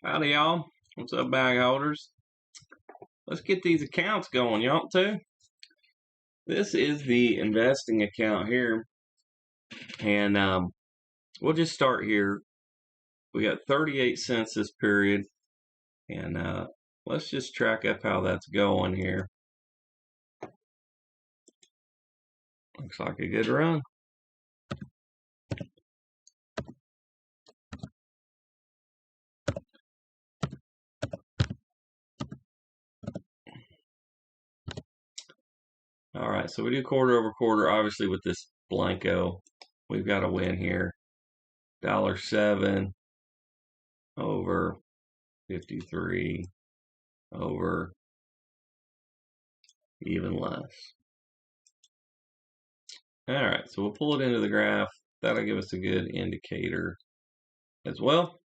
Howdy, y'all. What's up, bag holders? Let's get these accounts going. You want to? This is the investing account here, and we'll just start here. We got 38 cents this period, and let's just track up how that's going here. Looks like a good run. All right, so we do quarter over quarter. Obviously, with this Blanco, we've got a win here. $1.07 over 53 over even less. All right, so we'll pull it into the graph. That'll give us a good indicator as well.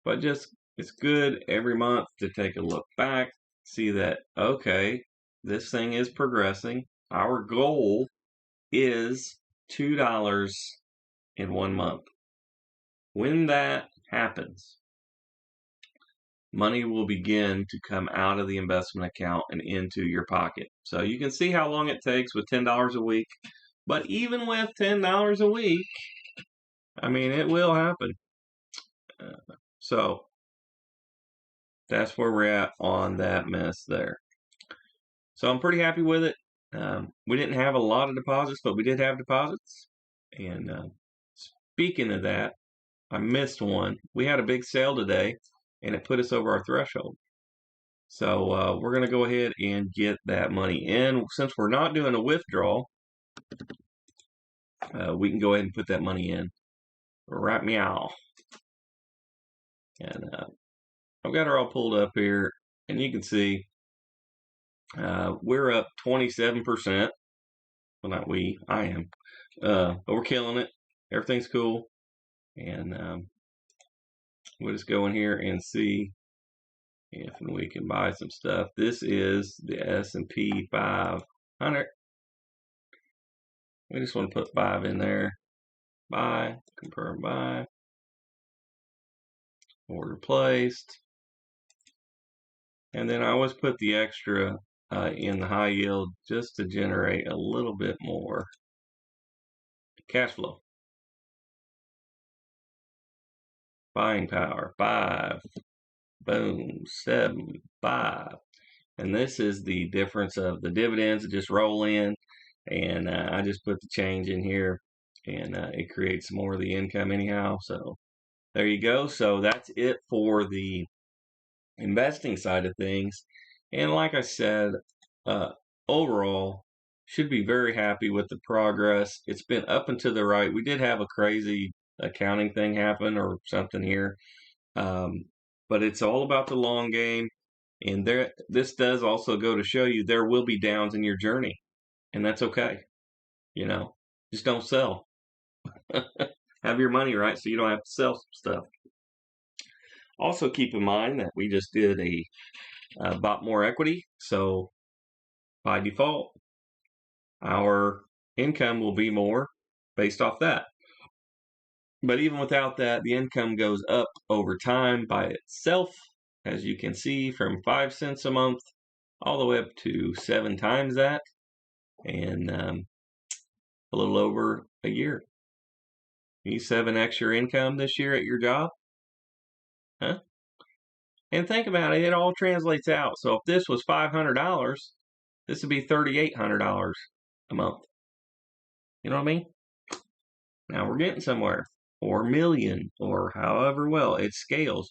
But just, it's good every month to take a look back, see that, okay, this thing is progressing. Our goal is $2 in 1 month. When that happens, money will begin to come out of the investment account and into your pocket. So you can see how long it takes with $10 a week. But even with $10 a week, I mean, it will happen. So that's where we're at on that mess there. So I'm pretty happy with it. We didn't have a lot of deposits, but we did have deposits. And speaking of that, I missed one. We had a big sale today, and it put us over our threshold. So we're going to go ahead and get that money in. Since we're not doing a withdrawal, we can go ahead and put that money in right meow. And I've got her all pulled up here, and you can see we're up 27%. Well, not we, I am. But we're killing it. Everything's cool. And we'll just go in here and see if we can buy some stuff. This is the S&P 500. We just want to put 5 in there. Buy, confirm buy. Order placed. And then I always put the extra in the high yield just to generate a little bit more cash flow. Buying power, 5. Boom, 7, 5. And this is the difference of the dividends that just roll in. And I just put the change in here, and it creates more of the income anyhow. So there you go. So that's it for the investing side of things. And like I said, overall, should be very happy with the progress. It's been up and to the right. We did have a crazy accounting thing happen or something here. But it's all about the long game. And this does also go to show you there will be downs in your journey. And that's okay. Just don't sell. Have your money right so you don't have to sell some stuff. Also keep in mind that we just did bought more equity. So by default, our income will be more based off that. But even without that, the income goes up over time by itself, as you can see, from 5 cents a month all the way up to 7 times that, and a little over a year. You need 7x your income this year at your job? Huh? And think about it, it all translates out. So if this was $500, this would be $3,800 a month. You know what I mean? Now we're getting somewhere. Or a million, or however well it scales.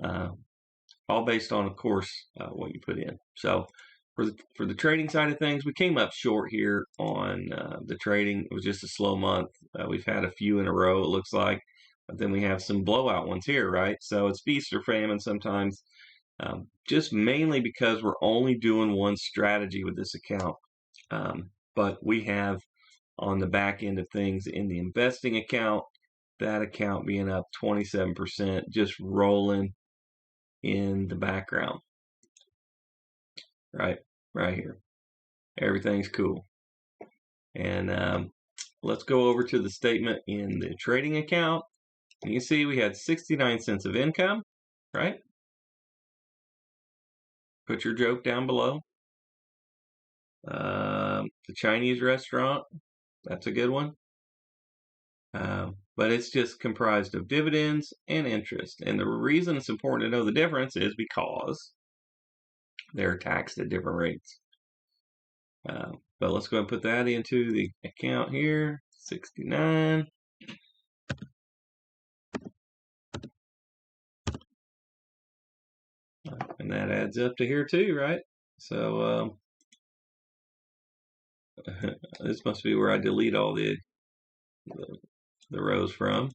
All based on, of course, what you put in. So for the trading side of things, we came up short here on the trading. It was just a slow month. We've had a few in a row, it looks like. But then we have some blowout ones here, right? So it's feast or famine sometimes. Just mainly because we're only doing one strategy with this account. But we have on the back end of things in the investing account, that account being up 27%, just rolling in the background. Right here. Everything's cool. And let's go over to the statement in the trading account. And you see we had 69 cents of income, right? Put your joke down below. The Chinese restaurant, that's a good one. But it's just comprised of dividends and interest. And the reason it's important to know the difference is because they're taxed at different rates. But let's go and put that into the account here, 69. And that adds up to here too, right? So this must be where I delete all the rows from.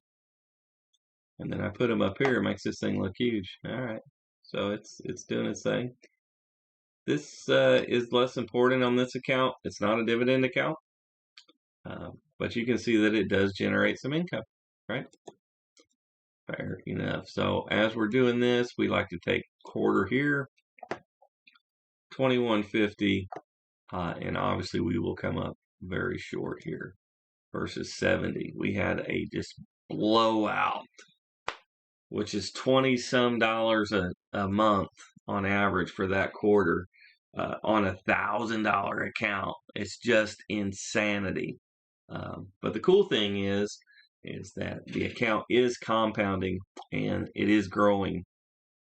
And then I put them up here. It makes this thing look huge. All right. So it's doing its thing. This is less important on this account. It's not a dividend account. But you can see that it does generate some income, right? Fair enough. So as we're doing this, we like to take quarter here, 21.50, and obviously we will come up very short here versus 70. We had a just blowout, which is 20 some dollars a month on average for that quarter on $1,000 account. It's just insanity. But the cool thing is that the account is compounding and it is growing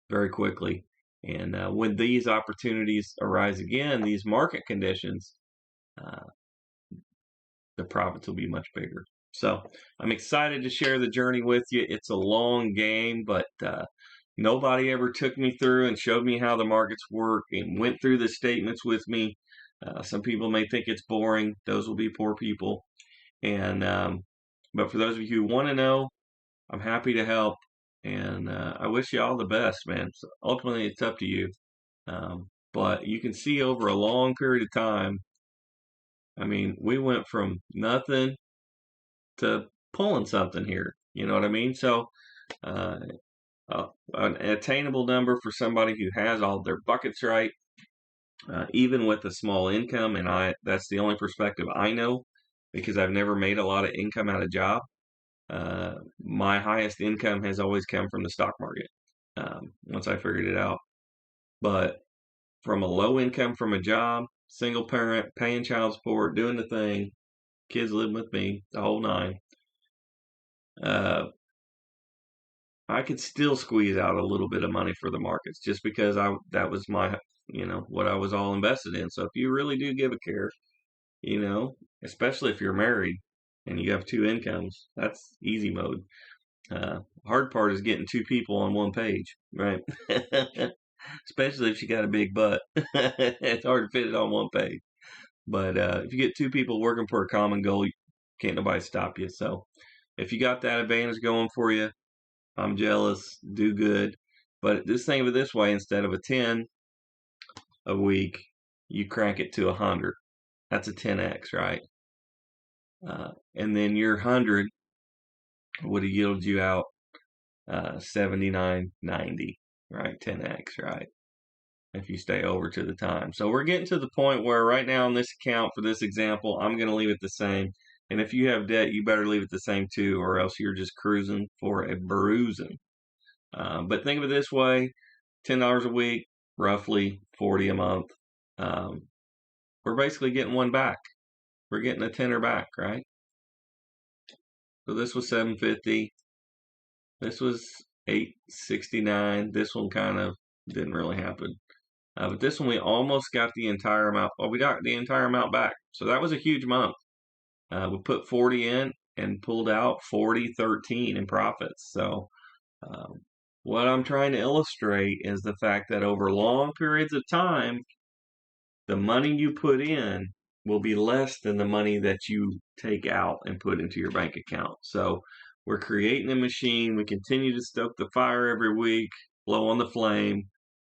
very quickly. And when these opportunities arise again, these market conditions, the profits will be much bigger. So I'm excited to share the journey with you. It's a long game, but nobody ever took me through and showed me how the markets work and went through the statements with me. Some people may think it's boring. Those will be poor people. And but for those of you who want to know, I'm happy to help. And I wish you all the best, man. So ultimately, it's up to you. But you can see over a long period of time, I mean, we went from nothing to pulling something here. You know what I mean? So an attainable number for somebody who has all their buckets right, even with a small income, and that's the only perspective I know because I've never made a lot of income at a job. My highest income has always come from the stock market once I figured it out. But from a low income from a job, single parent, paying child support, doing the thing, kids living with me, the whole nine, I could still squeeze out a little bit of money for the markets just because that was my, what I was all invested in. So if you really do give a care, especially if you're married and you have two incomes, that's easy mode. Hard part is getting two people on one page, right? Especially if you got a big butt. It's hard to fit it on one page. But if you get two people working for a common goal, can't nobody stop you. So if you got that advantage going for you, I'm jealous. Do good. But just think of it this way: instead of a 10 a week, you crank it to 100. That's a 10x, right? And then your 100 would have yielded you out 79.90, right? 10x, right? If you stay over to the time. So we're getting to the point where right now on this account, for this example, I'm going to leave it the same. And if you have debt, you better leave it the same too, or else you're just cruising for a bruising. But think of it this way: $10 a week, roughly 40 a month. We're basically getting one back. We're getting a tenner back, right? So this was 750. This was 869. This one kind of didn't really happen. But this one we almost got the entire amount. Well, we got the entire amount back. So that was a huge month. We put 40 in and pulled out 40.13 in profits. So what I'm trying to illustrate is the fact that over long periods of time, the money you put in will be less than the money that you take out and put into your bank account. So we're creating a machine. We continue to stoke the fire every week, blow on the flame.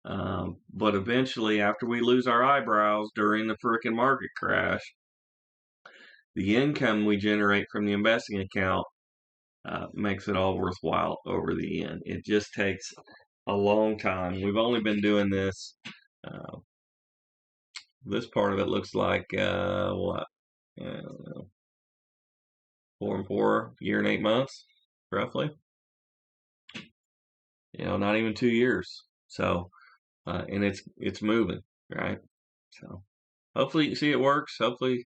But eventually, after we lose our eyebrows during the frickin' market crash, the income we generate from the investing account makes it all worthwhile over the end. It just takes a long time. We've only been doing this. This part of it looks like what? 4 and 4, year and 8 months, roughly. not even 2 years. So, and it's moving, right? So hopefully you see it works. Hopefully,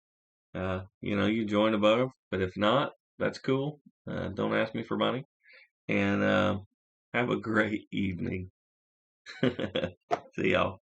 you join above, but if not, that's cool. Don't ask me for money, and have a great evening. See y'all.